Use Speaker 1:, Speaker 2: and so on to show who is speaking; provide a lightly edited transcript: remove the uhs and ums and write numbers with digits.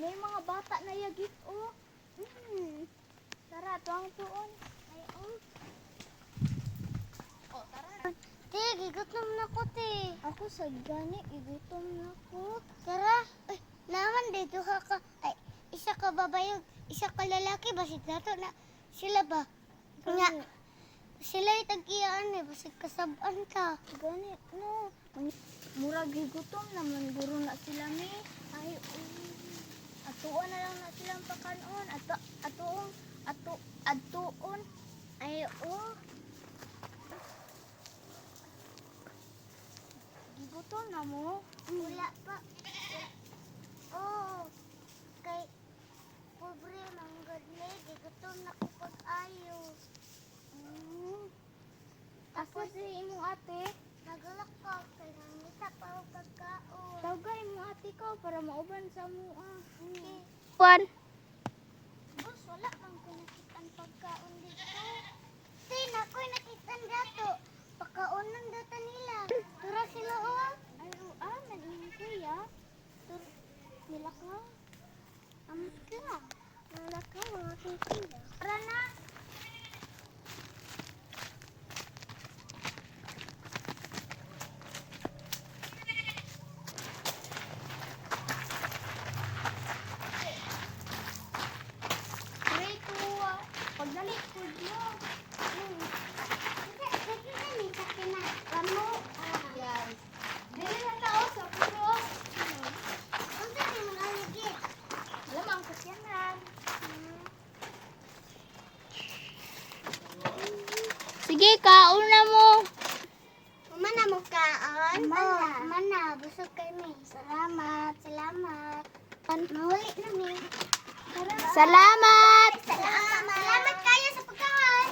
Speaker 1: May mga bata na yagit, oh. Tara, tuwang tuon. Ay, oh. Oh, tara.
Speaker 2: Te, gigutom na ko, te.
Speaker 1: Ako sa gani, igutom na ko.
Speaker 2: Tara. Ay, naman dito ka. Ay, isa ka babae, isa ka lalaki. Basig nato na sila ba? Nga, sila itag-iyaan eh. Basig kasabaan ka.
Speaker 1: Gani, no. Murag gigutom naman, guro na sila ni. Ay, atuon na lang na silang pakanon. Atuon. Ay, oh. Gigutom na mo?
Speaker 2: Wala pa. Oh, kay pobre ng gadle. Gigutom na ko pag-ayo.
Speaker 1: Asa si imong ate?
Speaker 2: Nagalak pa. Kay nangita pa ako pagkaon.
Speaker 1: Tawagay imong ate ko para mauban sa mua.
Speaker 2: Okay.
Speaker 1: Juan.
Speaker 2: Boss, wala kang kinakitan pagkaon dito. Tin, ako'y nakitan dato. Pagkaonan data nila. Tura sila, oh.
Speaker 1: Ay, nag-iing kuya. Nilak nga.
Speaker 2: Amat ka. Wala ka, mga kikuya.
Speaker 1: Tara na. Three, two, pagdali ko mo. Yan. Dili na tao sa puro. Alam ang kusyanan. Sige, kauna mo.
Speaker 2: Mana mo kaon? Mana. Busog kami. Salamat. Mahuli na mi.
Speaker 1: Salamat.